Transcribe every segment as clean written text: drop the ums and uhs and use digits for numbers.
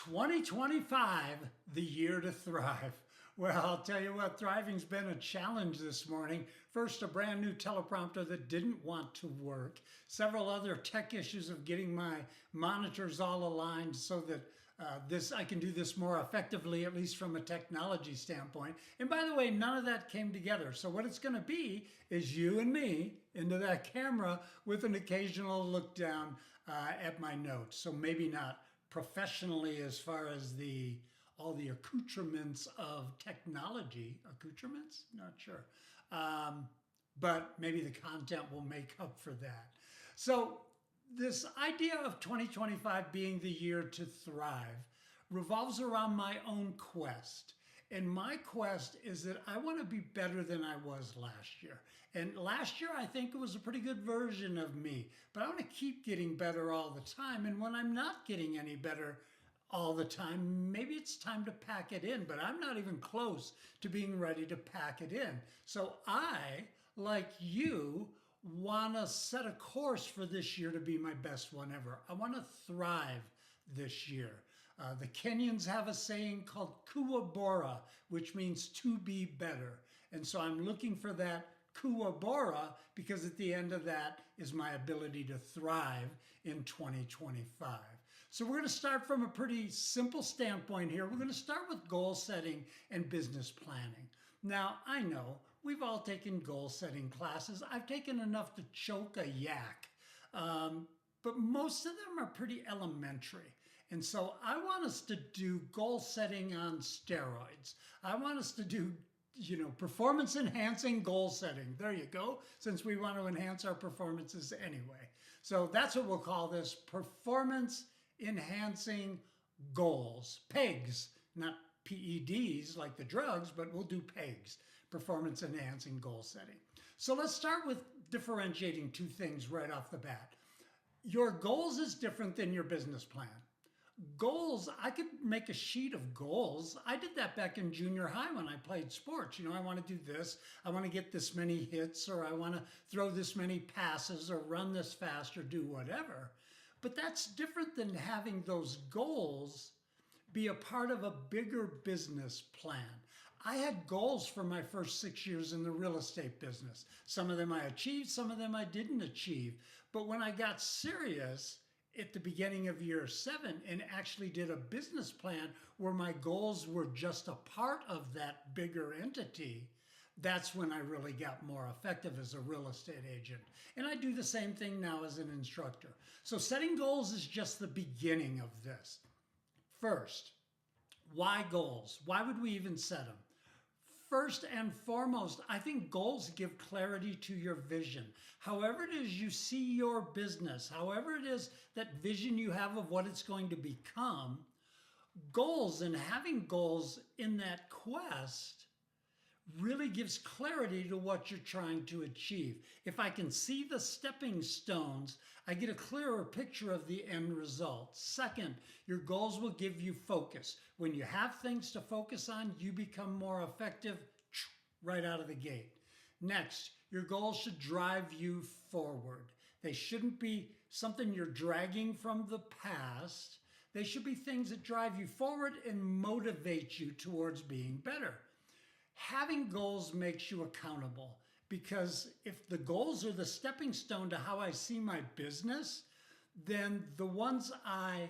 2025, the year to thrive. Well, I'll tell you what, thriving's been a challenge this morning. First, a brand new teleprompter that didn't want to work. Several other tech issues of getting my monitors all aligned so that I can do this more effectively, at least from a technology standpoint. And by the way, none of that came together. So what it's going to be is you and me into that camera with an occasional look down at my notes. So maybe not professionally as far as all the accoutrements of technology. Accoutrements? Not sure. But maybe the content will make up for that. So this idea of 2025 being the year to thrive revolves around my own quest. And my quest is that I want to be better than I was last year. And last year, I think it was a pretty good version of me. But I want to keep getting better all the time. And when I'm not getting any better all the time, maybe it's time to pack it in. But I'm not even close to being ready to pack it in. So I, like you, want to set a course for this year to be my best one ever. I want to thrive this year. The Kenyans have a saying called Kuwa Bora, which means to be better. And so I'm looking for that Kuwa Bora because at the end of that is my ability to thrive in 2025. So we're going to start from a pretty simple standpoint here. We're going to start with goal setting and business planning. Now, I know we've all taken goal setting classes. I've taken enough to choke a yak, but most of them are pretty elementary. And so I want us to do goal setting on steroids. I want us to do, performance enhancing goal setting. There you go, since we want to enhance our performances anyway. So that's what we'll call this, performance enhancing goals. PEGs, not PEDs like the drugs, but we'll do PEGs, performance enhancing goal setting. So let's start with differentiating two things right off the bat. Your goals is different than your business plan. Goals, I could make a sheet of goals. I did that back in junior high when I played sports. I want to do this. I want to get this many hits, or I want to throw this many passes, or run this fast, or do whatever. But that's different than having those goals be a part of a bigger business plan. I had goals for my first 6 years in the real estate business. Some of them I achieved, some of them I didn't achieve. But when I got serious at the beginning of year 7 and actually did a business plan where my goals were just a part of that bigger entity, that's when I really got more effective as a real estate agent. And I do the same thing now as an instructor. So setting goals is just the beginning of this. First, why goals? Why would we even set them? First and foremost, I think goals give clarity to your vision. However it is you see your business, however it is that vision you have of what it's going to become, goals and having goals in that quest really gives clarity to what you're trying to achieve. If I can see the stepping stones, I get a clearer picture of the end result. Second, your goals will give you focus. When you have things to focus on, you become more effective right out of the gate. Next, your goals should drive you forward. They shouldn't be something you're dragging from the past. They should be things that drive you forward and motivate you towards being better. Having goals makes you accountable, because if the goals are the stepping stone to how I see my business, then the ones I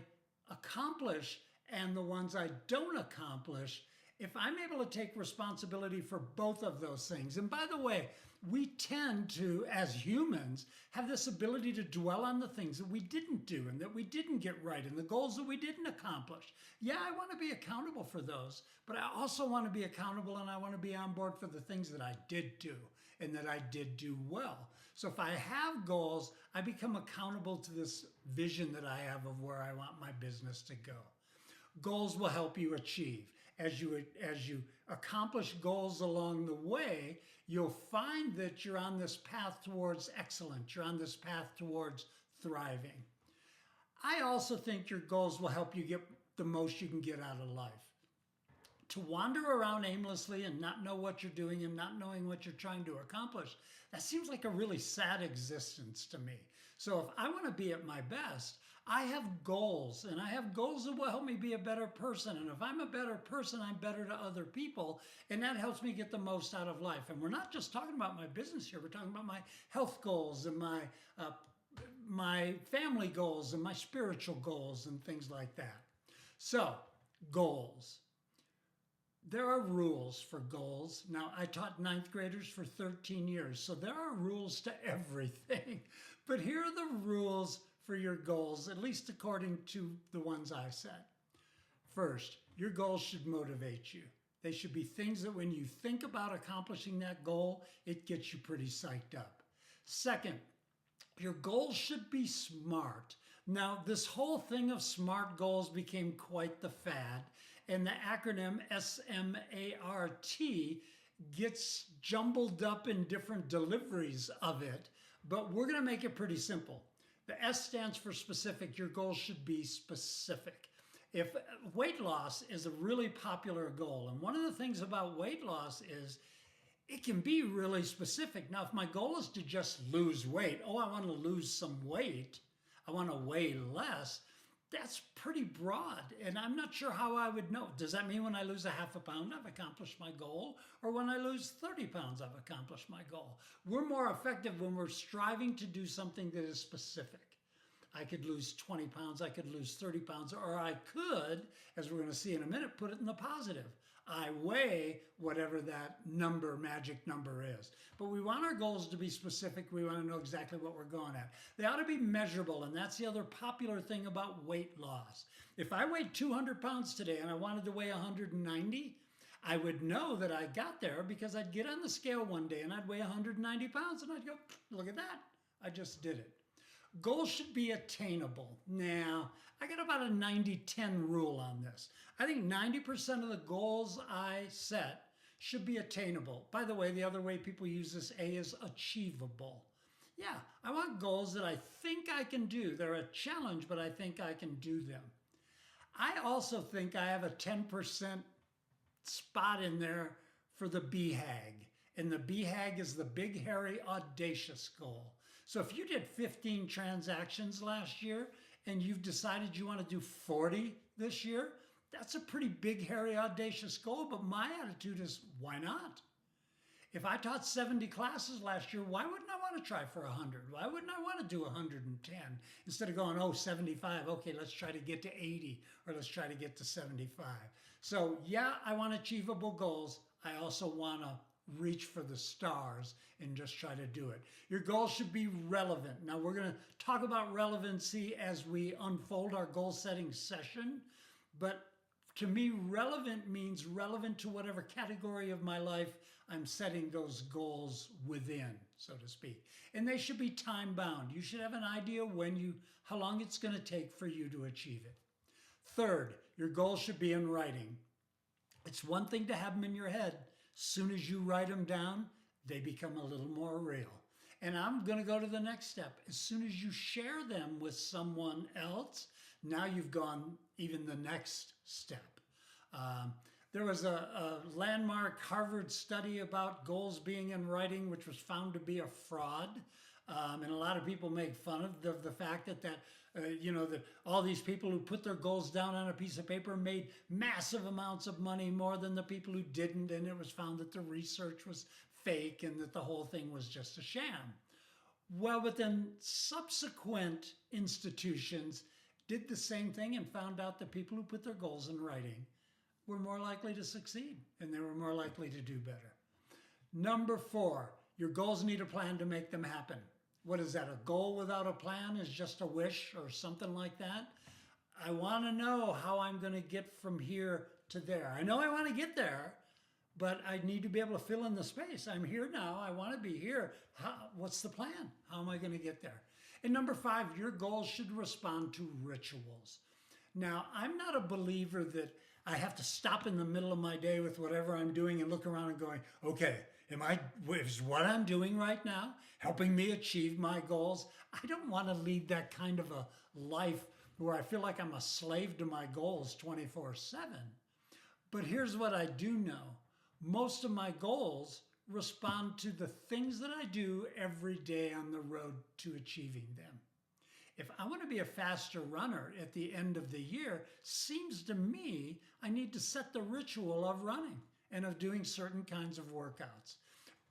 accomplish and the ones I don't accomplish, if I'm able to take responsibility for both of those things. And by the way, we tend to, as humans, have this ability to dwell on the things that we didn't do and that we didn't get right and the goals that we didn't accomplish. Yeah, I want to be accountable for those, but I also want to be accountable and I want to be on board for the things that I did do and that I did do well. So if I have goals, I become accountable to this vision that I have of where I want my business to go. Goals will help you achieve. As you accomplish goals along the way, you'll find that you're on this path towards excellence. You're on this path towards thriving. I also think your goals will help you get the most you can get out of life. To wander around aimlessly and not know what you're doing and not knowing what you're trying to accomplish, that seems like a really sad existence to me. So if I want to be at my best, I have goals, and I have goals that will help me be a better person. And if I'm a better person, I'm better to other people, and that helps me get the most out of life. And we're not just talking about my business here. We're talking about my health goals and my family goals and my spiritual goals and things like that. So, goals. There are rules for goals. Now, I taught ninth graders for 13 years, so there are rules to everything. But here are the rules for your goals, at least according to the ones I set. First, your goals should motivate you. They should be things that when you think about accomplishing that goal, it gets you pretty psyched up. Second, your goals should be SMART. Now, this whole thing of SMART goals became quite the fad, and the acronym SMART gets jumbled up in different deliveries of it, but we're going to make it pretty simple. The S stands for specific. Your goals should be specific. If weight loss is a really popular goal, and one of the things about weight loss is it can be really specific. Now, if my goal is to just lose weight, I want to lose some weight, I want to weigh less, that's pretty broad. And I'm not sure how I would know. Does that mean when I lose a half a pound, I've accomplished my goal? Or when I lose 30 pounds, I've accomplished my goal? We're more effective when we're striving to do something that is specific. I could lose 20 pounds, I could lose 30 pounds, or I could, as we're going to see in a minute, put it in the positive. I weigh whatever that number, magic number is. But we want our goals to be specific. We want to know exactly what we're going at. They ought to be measurable, and that's the other popular thing about weight loss. If I weighed 200 pounds today and I wanted to weigh 190, I would know that I got there because I'd get on the scale one day and I'd weigh 190 pounds and I'd go, look at that, I just did it. Goals should be attainable. Now, I got about a 90-10 rule on this. I think 90% of the goals I set should be attainable. By the way, the other way people use this A is achievable. Yeah, I want goals that I think I can do. They're a challenge, but I think I can do them. I also think I have a 10% spot in there for the BHAG. And the BHAG is the big, hairy, audacious goal. So if you did 15 transactions last year and you've decided you want to do 40 this year, that's a pretty big, hairy, audacious goal. But my attitude is, why not? If I taught 70 classes last year, why wouldn't I want to try for 100? Why wouldn't I want to do 110? Instead of going, 75, okay, let's try to get to 80, or let's try to get to 75. So yeah, I want achievable goals. I also want to reach for the stars and just try to do it. Your goals should be relevant. Now we're going to talk about relevancy as we unfold our goal setting session, but to me, relevant means relevant to whatever category of my life I'm setting those goals within, so to speak. And they should be time bound. You should have an idea how long it's going to take for you to achieve it. Third, your goals should be in writing. It's one thing to have them in your head. Soon as you write them down, they become a little more real. And I'm going to go to the next step. As soon as you share them with someone else, now you've gone even the next step. There was a landmark Harvard study about goals being in writing, which was found to be a fraud. And a lot of people make fun of the fact that all these people who put their goals down on a piece of paper made massive amounts of money, more than the people who didn't. And it was found that the research was fake and that the whole thing was just a sham. Well, but then subsequent institutions did the same thing and found out that people who put their goals in writing were more likely to succeed, and they were more likely to do better. Number 4, your goals need a plan to make them happen. What is that? A goal without a plan is just a wish or something like that? I want to know how I'm going to get from here to there. I know I want to get there, but I need to be able to fill in the space. I'm here now. I want to be here. What's the plan? How am I going to get there? And number 5, your goals should respond to rituals. Now, I'm not a believer that I have to stop in the middle of my day with whatever I'm doing and look around and going, okay, is what I'm doing right now helping me achieve my goals? I don't want to lead that kind of a life where I feel like I'm a slave to my goals 24/7. But here's what I do know. Most of my goals respond to the things that I do every day on the road to achieving them. If I want to be a faster runner at the end of the year, seems to me I need to set the ritual of running and of doing certain kinds of workouts.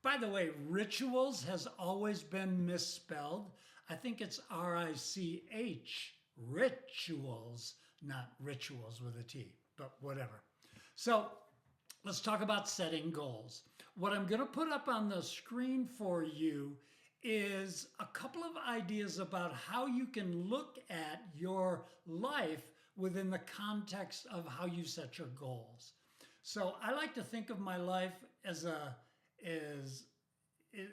By the way, rituals has always been misspelled. I think it's R-I-C-H, rituals, not rituals with a T, but whatever. So let's talk about setting goals. What I'm going to put up on the screen for you is a couple of ideas about how you can look at your life within the context of how you set your goals. So I like to think of my life as a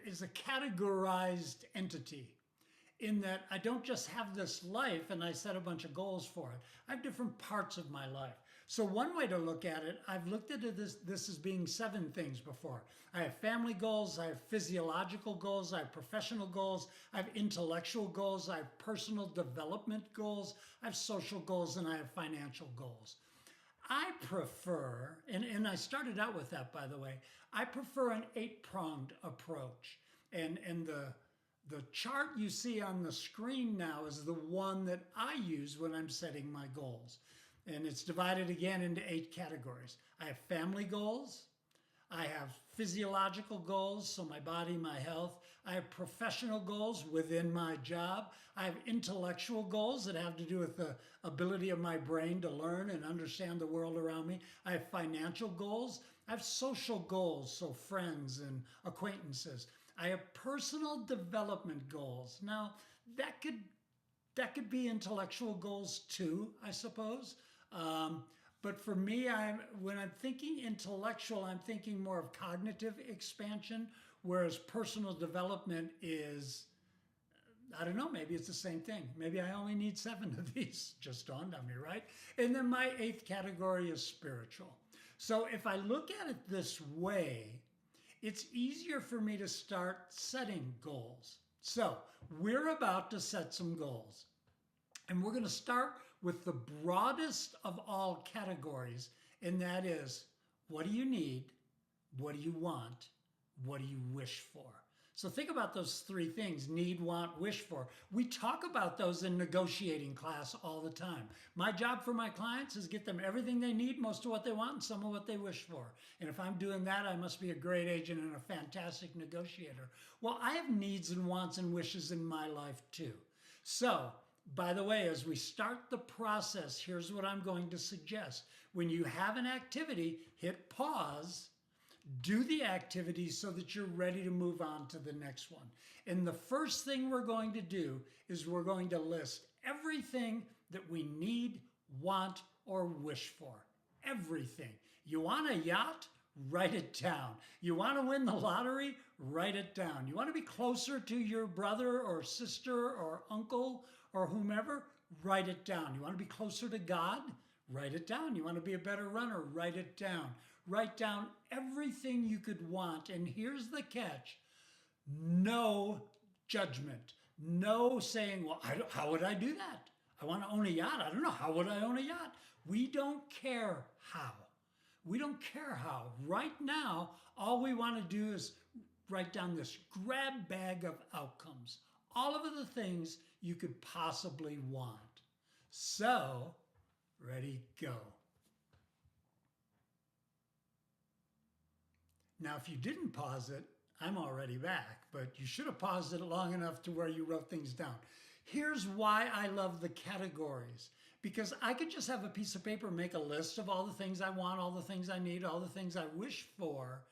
categorized entity, in that I don't just have this life and I set a bunch of goals for it. I have different parts of my life. So one way to look at it, I've looked at this as being 7 things before. I have family goals, I have physiological goals, I have professional goals, I have intellectual goals, I have personal development goals, I have social goals, and I have financial goals. I prefer, and I started out with that, by the way, I prefer an 8-pronged approach. And the chart you see on the screen now is the one that I use when I'm setting my goals. And it's divided again into 8 categories. I have family goals. I have physiological goals, so my body, my health. I have professional goals within my job. I have intellectual goals that have to do with the ability of my brain to learn and understand the world around me. I have financial goals. I have social goals, so friends and acquaintances. I have personal development goals. Now, that could be intellectual goals too, I suppose. But for me, when I'm thinking intellectual, I'm thinking more of cognitive expansion, whereas personal development is, I don't know, maybe it's the same thing. Maybe I only need 7 of these, just dawned on me, right? And then my 8th category is spiritual. So if I look at it this way, it's easier for me to start setting goals. So we're about to set some goals. And we're going to start with the broadest of all categories, and that is, what do you need? What do you want? What do you wish for? So think about those 3 things: need, want, wish for. We talk about those in negotiating class all the time. My job for my clients is get them everything they need, most of what they want, and some of what they wish for. And if I'm doing that, I must be a great agent and a fantastic negotiator. Well, I have needs and wants and wishes in my life too. So, by the way, as we start the process, here's what I'm going to suggest. When you have an activity, hit pause, do the activity so that you're ready to move on to the next one. And the first thing we're going to do is we're going to list everything that we need, want, or wish for. Everything. You want a yacht? Write it down. You want to win the lottery? Write it down. You want to be closer to your brother or sister or uncle or whomever? Write it down. You want to be closer to God? Write it down. You want to be a better runner? Write it down. Write down everything you could want. And here's the catch. No judgment. No saying, well, how would I do that? I want to own a yacht. I don't know. How would I own a yacht? We don't care how. We don't care how. Right now, all we want to do is write down this grab bag of outcomes. All of the things you could possibly want. So, ready, go. Now, if you didn't pause it, I'm already back, but you should have paused it long enough to where you wrote things down. Here's why I love the categories. Because I could just have a piece of paper, make a list of all the things I want, all the things I need, all the things I wish for.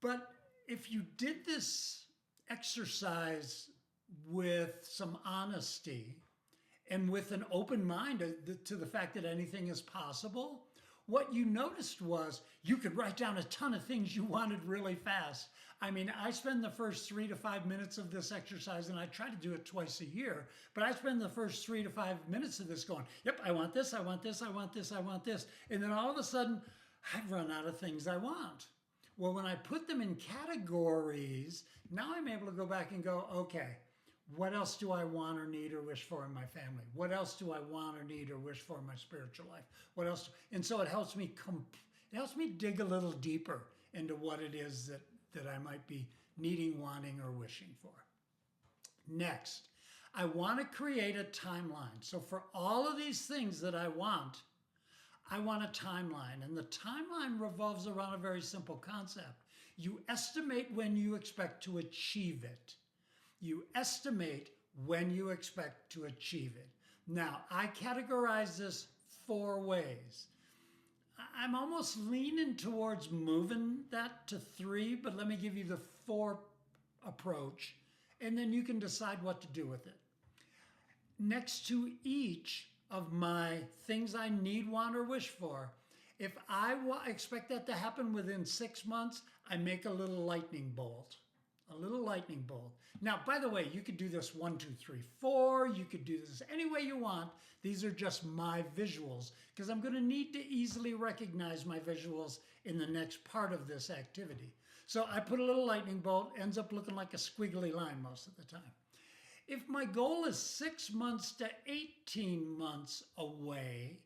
But if you did this exercise with some honesty and with an open mind to the fact that anything is possible, what you noticed was you could write down a ton of things you wanted really fast. I mean, I spend the first 3 to 5 minutes of this exercise, and I try to do it twice a year, but I spend the first 3 to 5 minutes of this going, yep, I want this, I want this, I want this, I want this. And then all of a sudden, I've run out of things I want. Well, when I put them in categories, now I'm able to go back and go, okay, what else do I want or need or wish for in my family? What else do I want or need or wish for in my spiritual life? What else? And so it helps me dig a little deeper into what it is that I might be needing, wanting, or wishing for. Next, I want to create a timeline. So for all of these things that I want a timeline. And the timeline revolves around a very simple concept. You estimate when you expect to achieve it. You estimate when you expect to achieve it. Now, I categorize this 4 ways. I'm almost leaning towards moving that to 3, but let me give you the 4 approach, and then you can decide what to do with it. Next to each of my things I need, want, or wish for, if I expect that to happen within 6 months, I make a little lightning bolt. A little lightning bolt. Now, by the way, you could do this 1, 2, 3, 4. You could do this any way you want. These are just my visuals because I'm going to need to easily recognize my visuals in the next part of this activity. So I put a little lightning bolt, ends up looking like a squiggly line most of the time. If my goal is 6 months to 18 months away,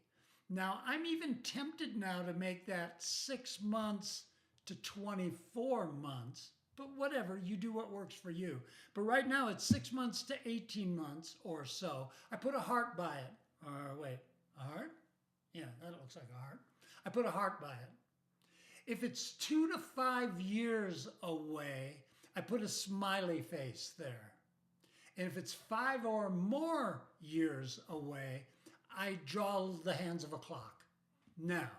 now I'm even tempted now to make that 6 months to 24 months. But whatever, you do what works for you. But right now it's 6 months to 18 months or so. I put a heart by it. Wait, a heart? Yeah, that looks like a heart. I put a heart by it. If it's 2 to 5 years away, I put a smiley face there. And if it's 5 or more years away, I draw the hands of a clock. Now,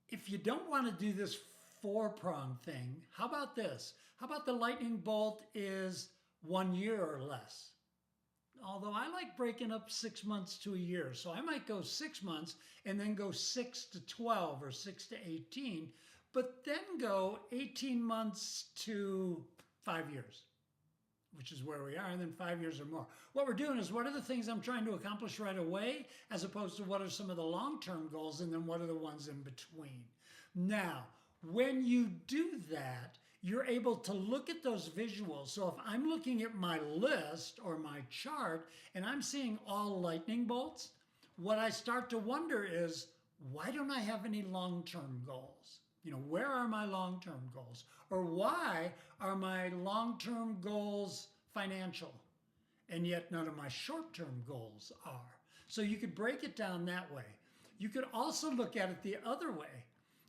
if you don't want to do this 4-prong thing, how about this? How about the lightning bolt is 1 year or less? Although I like breaking up 6 months to a year. So I might go 6 months and then go 6 to 12 or 6 to 18, but then go 18 months to 5 years, which is where we are, and then 5 years or more. What we're doing is, what are the things I'm trying to accomplish right away, as opposed to what are some of the long-term goals, and then what are the ones in between. Now, when you do that, you're able to look at those visuals. So if I'm looking at my list or my chart and I'm seeing all lightning bolts, what I start to wonder is, why don't I have any long-term goals? You know, where are my long-term goals? Or why are my long-term goals financial and yet none of my short-term goals are? So you could break it down that way. You could also look at it the other way.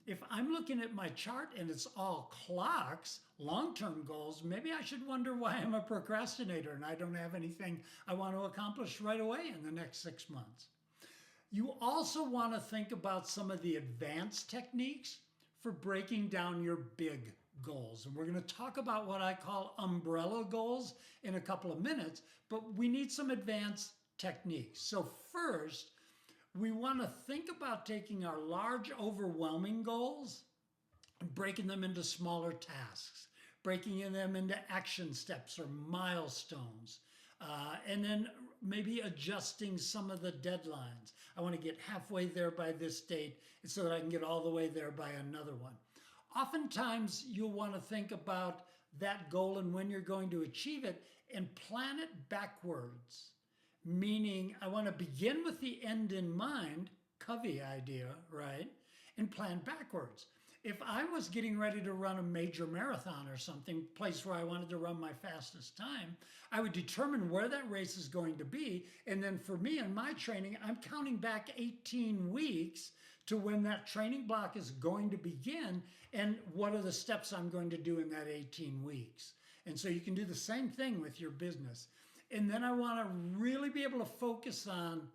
If I'm looking at my chart and it's all clocks, long-term goals, maybe I should wonder why I'm a procrastinator and I don't have anything I want to accomplish right away in the next 6 months. You also want to think about some of the advanced techniques for breaking down your big goals. And we're going to talk about what I call umbrella goals in a couple of minutes, but we need some advanced techniques. So first, we want to think about taking our large, overwhelming goals and breaking them into smaller tasks, breaking them into action steps or milestones, and then maybe adjusting some of the deadlines. I want to get halfway there by this date so that I can get all the way there by another one. Oftentimes, you'll want to think about that goal and when you're going to achieve it and plan it backwards. Meaning, I want to begin with the end in mind, Covey idea, right? And plan backwards. If I was getting ready to run a major marathon or something, place where I wanted to run my fastest time, I would determine where that race is going to be. And then for me in my training, I'm counting back 18 weeks to when that training block is going to begin and what are the steps I'm going to do in that 18 weeks. And so you can do the same thing with your business. And then I want to really be able to focus on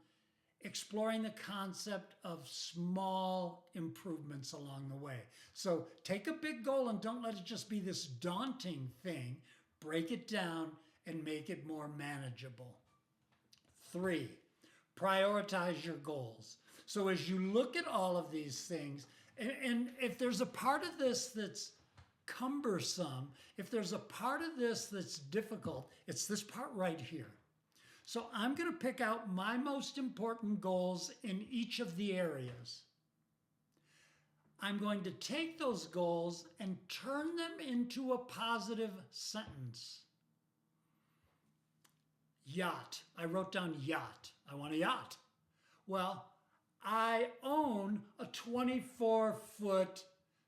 exploring the concept of small improvements along the way. So take a big goal and don't let it just be this daunting thing. Break it down and make it more manageable. 3, prioritize your goals. So as you look at all of these things, and if there's a part of this that's cumbersome, if there's a part of this that's difficult, it's this part right here. So I'm going to pick out my most important goals in each of the areas. I'm going to take those goals and turn them into a positive sentence. Yacht. I wrote down yacht. I want a yacht. Well, I own a 24-foot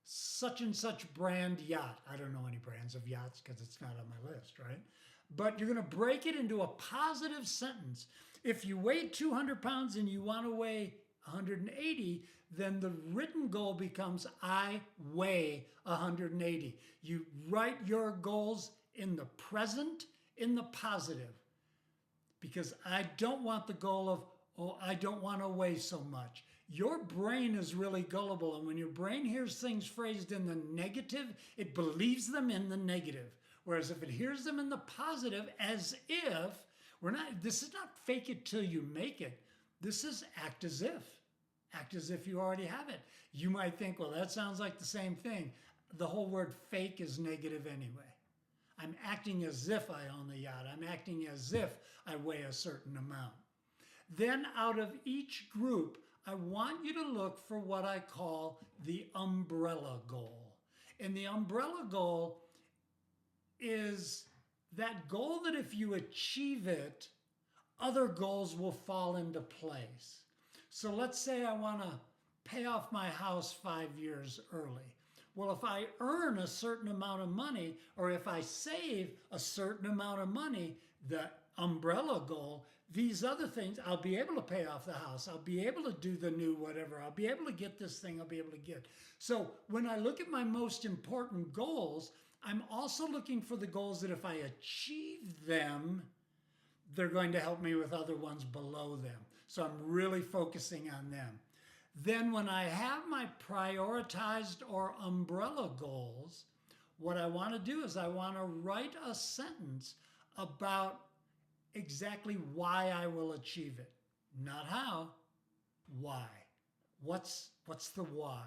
such and such brand yacht. I don't know any brands of yachts because it's not on my list, right? But you're going to break it into a positive sentence. If you weigh 200 pounds and you want to weigh 180, then the written goal becomes I weigh 180. You write your goals in the present, in the positive, because I don't want the goal of, oh, I don't want to weigh so much. Your brain is really gullible, and when your brain hears things phrased in the negative, it believes them in the negative. Whereas if it hears them in the positive, as if, this is not fake it till you make it. This is act as if. Act as if you already have it. You might think, well, that sounds like the same thing. The whole word fake is negative anyway. I'm acting as if I own the yacht. I'm acting as if I weigh a certain amount. Then out of each group, I want you to look for what I call the umbrella goal. And the umbrella goal is that goal that if you achieve it, other goals will fall into place. So let's say I want to pay off my house 5 years early. Well, if I earn a certain amount of money, or if I save a certain amount of money, the umbrella goal, these other things, I'll be able to pay off the house. I'll be able to do the new whatever. I'll be able to get this thing. I'll be able to get. So when I look at my most important goals, I'm also looking for the goals that if I achieve them, they're going to help me with other ones below them. So I'm really focusing on them. Then when I have my prioritized or umbrella goals, what I want to do is I want to write a sentence about exactly why I will achieve it. Not how, why. What's the why?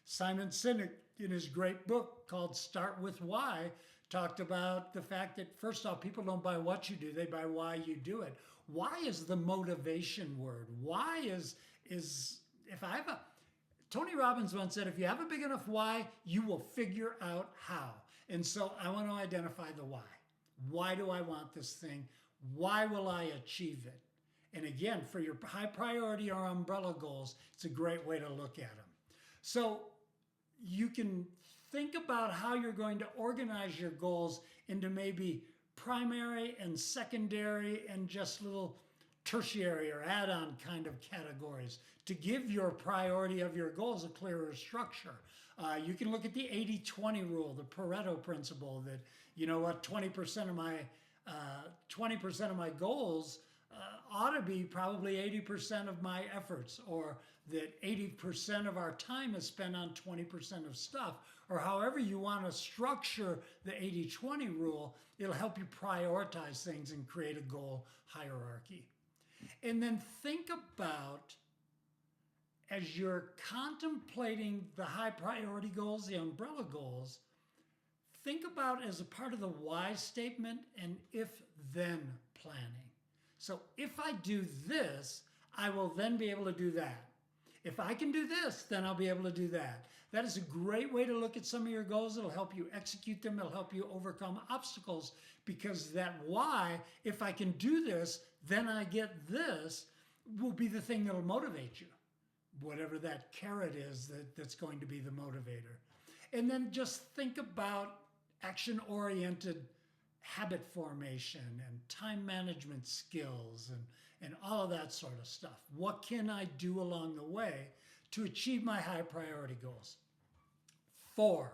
Simon Sinek, in his great book called Start With Why, talked about the fact that, first off, people don't buy what you do, they buy why you do it. Why is the motivation word. Why is if I have a, Tony Robbins once said, if you have a big enough why, you will figure out how. And so I want to identify the why. Why do I want this thing? Why will I achieve it? And again, for your high priority or umbrella goals, it's a great way to look at them. So you can think about how you're going to organize your goals into maybe primary and secondary and just little tertiary or add-on kind of categories to give your priority of your goals a clearer structure. You can look at the 80-20 rule, the Pareto principle, that, you know what, 20% of my goals ought to be probably 80% of my efforts, or that 80% of our time is spent on 20% of stuff, or however you want to structure the 80-20 rule. It'll help you prioritize things and create a goal hierarchy. And then think about, as you're contemplating the high priority goals, the umbrella goals, think about as a part of the why statement and if-then planning. So if I do this, I will then be able to do that. If I can do this, then I'll be able to do that. That is a great way to look at some of your goals. It'll help you execute them. It'll help you overcome obstacles, because that why, if I can do this, then I get this, will be the thing that'll motivate you. Whatever that carrot is that's going to be the motivator. And then just think about action-oriented habit formation and time management skills and all of that sort of stuff. What can I do along the way to achieve my high priority goals? 4,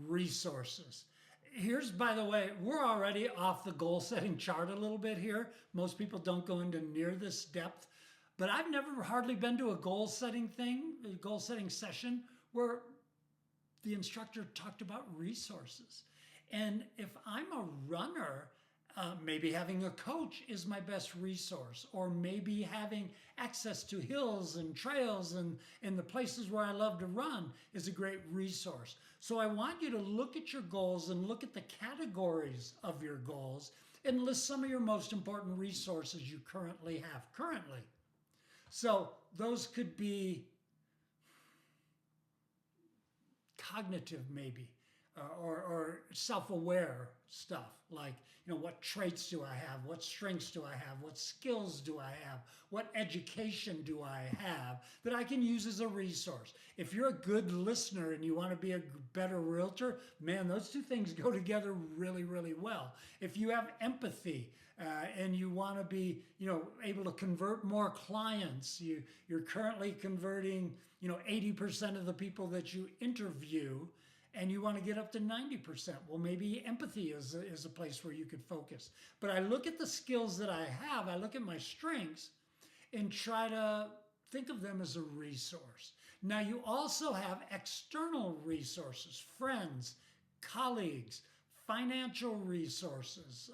resources. Here's, by the way, we're already off the goal setting chart a little bit here. Most people don't go into near this depth, but I've never hardly been to a goal setting session where the instructor talked about resources. And if I'm a runner, maybe having a coach is my best resource, or maybe having access to hills and trails and the places where I love to run is a great resource. So I want you to look at your goals and look at the categories of your goals and list some of your most important resources you currently have. So those could be cognitive, maybe. or self-aware stuff like, what traits do I have? What strengths do I have? What skills do I have? What education do I have that I can use as a resource? If you're a good listener and you want to be a better realtor, man, those two things go together really, really well. If you have empathy, and you want to be, able to convert more clients, you're currently converting, 80% of the people that you interview, and you want to get up to 90%. Well, maybe empathy is a place where you could focus. But I look at the skills that I have, I look at my strengths, and try to think of them as a resource. Now, you also have external resources, friends, colleagues, financial resources,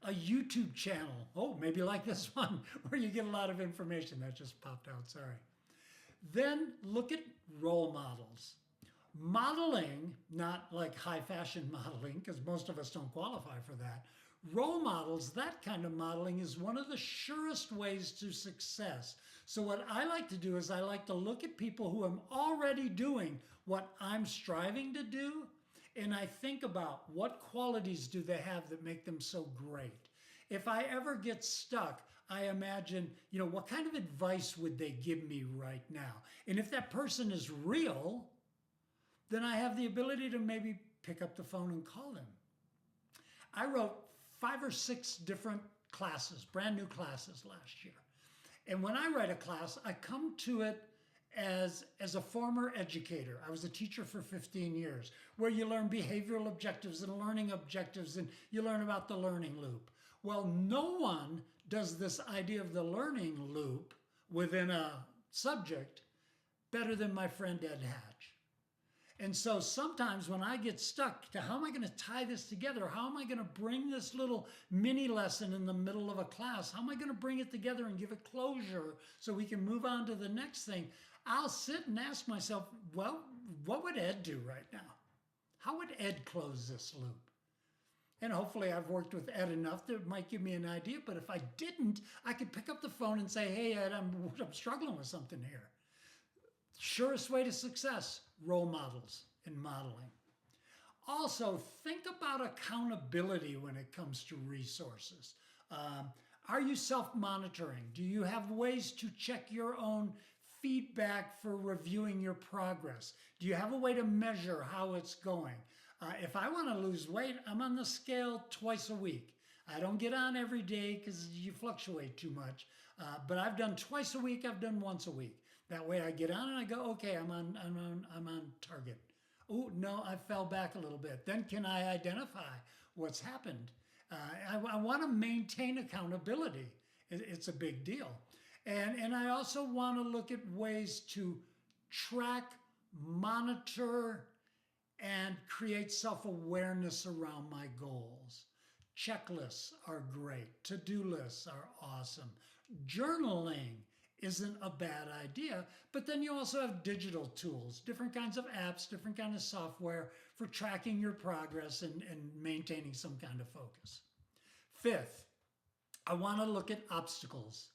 a YouTube channel. Oh, maybe like this one where you get a lot of information. That just popped out, sorry. Then look at role models. Modeling, not like high fashion modeling, because most of us don't qualify for that. Role models, that kind of modeling is one of the surest ways to success. So what I like to do is I like to look at people who are already doing what I'm striving to do, and I think about what qualities do they have that make them so great. If I ever get stuck, I imagine, what kind of advice would they give me right now? And if that person is real, then I have the ability to maybe pick up the phone and call them. I wrote 5 or 6 different classes, brand new classes last year. And when I write a class, I come to it as a former educator. I was a teacher for 15 years, where you learn behavioral objectives and learning objectives, and you learn about the learning loop. Well, no one does this idea of the learning loop within a subject better than my friend Ed Hatch. And so sometimes when I get stuck to how am I going to tie this together? How am I going to bring this little mini lesson in the middle of a class? How am I going to bring it together and give it closure so we can move on to the next thing? I'll sit and ask myself, well, what would Ed do right now? How would Ed close this loop? And hopefully I've worked with Ed enough that it might give me an idea. But if I didn't, I could pick up the phone and say, hey, Ed, I'm struggling with something here. Surest way to success, role models and modeling. Also, think about accountability when it comes to resources. Are you self-monitoring? Do you have ways to check your own feedback for reviewing your progress? Do you have a way to measure how it's going? If I want to lose weight, I'm on the scale twice a week. I don't get on every day because you fluctuate too much. But I've done twice a week. I've done once a week. That way I get on and I go, okay, I'm on target. Oh, no, I fell back a little bit. Then can I identify what's happened? I want to maintain accountability. It's a big deal. And I also want to look at ways to track, monitor, and create self-awareness around my goals. Checklists are great. To-do lists are awesome. Journaling isn't a bad idea, but then you also have digital tools, different kinds of apps, different kinds of software for tracking your progress and maintaining some kind of focus. 5th, I want to look at obstacles.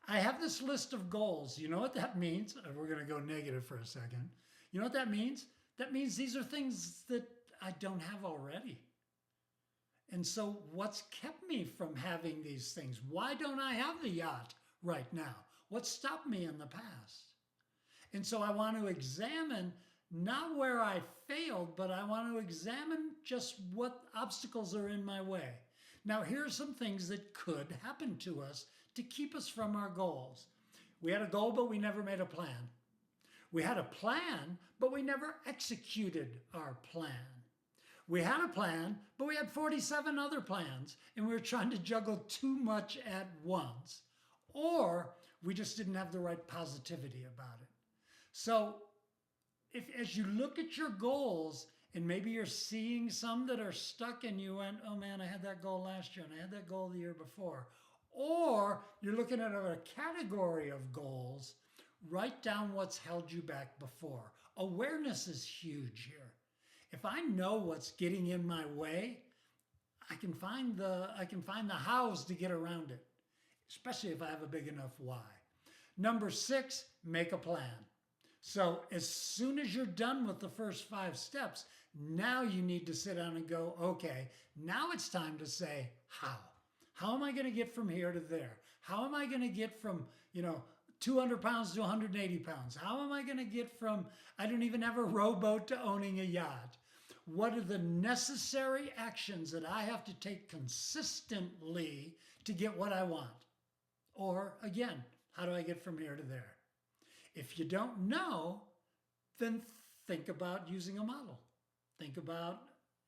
I have this list of goals. You know what that means? We're going to go negative for a second. You know what that means? That means these are things that I don't have already. And so what's kept me from having these things? Why don't I have the yacht right now? What stopped me in the past? And so I want to examine not where I failed, but I want to examine just what obstacles are in my way. Now, here are some things that could happen to us to keep us from our goals. We had a goal, but we never made a plan. We had a plan, but we never executed our plan. We had a plan, but we had 47 other plans, and we were trying to juggle too much at once. Or we just didn't have the right positivity about it. So as you look at your goals, and maybe you're seeing some that are stuck and you went, oh man, I had that goal last year and I had that goal the year before. Or you're looking at a category of goals, write down what's held you back before. Awareness is huge here. If I know what's getting in my way, I can find the hows to get around it, especially if I have a big enough why. Number 6, make a plan. So as soon as you're done with the first 5 steps, now you need to sit down and go, okay, now it's time to say how. How am I going to get from here to there? How am I going to get from, 200 pounds to 180 pounds? How am I going to get from, I don't even have a rowboat to owning a yacht? What are the necessary actions that I have to take consistently to get what I want? Or again, how do I get from here to there? If you don't know, then think about using a model. Think about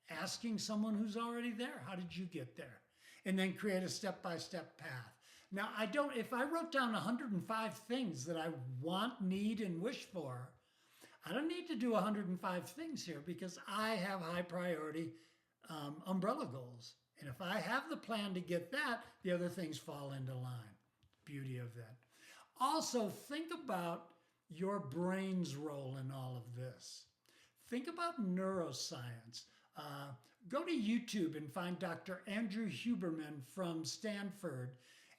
asking someone who's already there. How did you get there? And then create a step-by-step path. Now, if I wrote down 105 things that I want, need, and wish for, I don't need to do 105 things here because I have high priority umbrella goals. And if I have the plan to get that, the other things fall into line. Beauty of that. Also, think about your brain's role in all of this. Think about neuroscience. Go to YouTube and find Dr. Andrew Huberman from Stanford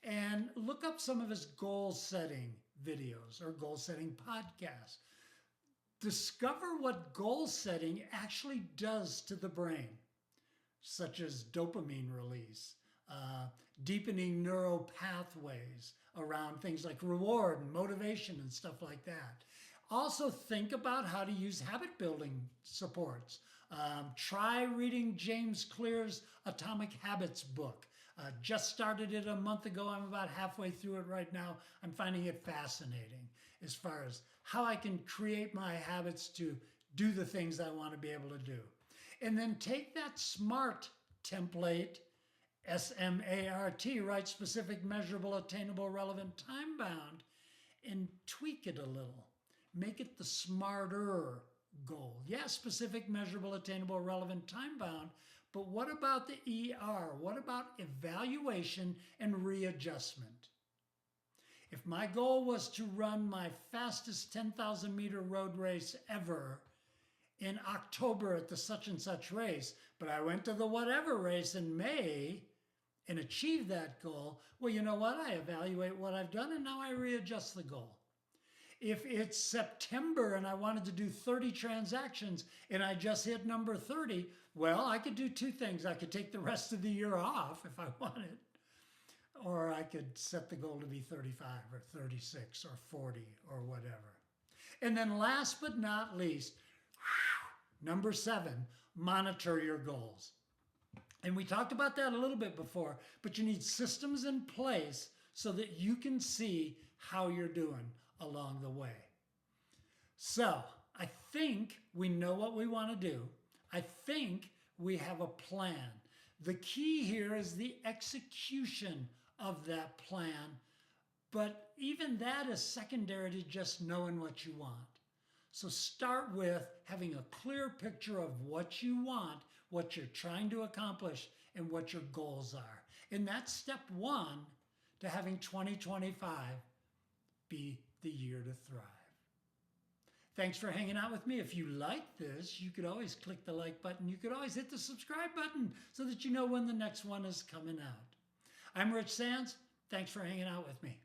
and look up some of his goal-setting videos or goal-setting podcasts. Discover what goal-setting actually does to the brain, such as dopamine release, deepening neural pathways around things like reward and motivation and stuff like that. Also think about how to use habit building supports. Try reading James Clear's Atomic Habits book. Just started it a month ago. I'm about halfway through it right now. I'm finding it fascinating as far as how I can create my habits to do the things I want to be able to do. And then take that SMART template, S-M-A-R-T, right? Specific, measurable, attainable, relevant, time-bound, and tweak it a little. Make it the smarter goal. Yeah, specific, measurable, attainable, relevant, time-bound, but what about the ER? What about evaluation and readjustment? If my goal was to run my fastest 10,000 meter road race ever in October at the such and such race, but I went to the whatever race in May and achieved that goal, well, you know what? I evaluate what I've done and now I readjust the goal. If it's September and I wanted to do 30 transactions and I just hit number 30, well, I could do 2 things. I could take the rest of the year off if I wanted, or I could set the goal to be 35 or 36 or 40 or whatever. And then last but not least, number 7, monitor your goals. And we talked about that a little bit before, but you need systems in place so that you can see how you're doing along the way. So I think we know what we want to do. I think we have a plan. The key here is the execution of that plan, but even that is secondary to just knowing what you want. So start with having a clear picture of what you want, what you're trying to accomplish, and what your goals are. And that's step 1 to having 2025 be the year to thrive. Thanks for hanging out with me. If you like this, you could always click the like button. You could always hit the subscribe button so that you know when the next one is coming out. I'm Rich Sands. Thanks for hanging out with me.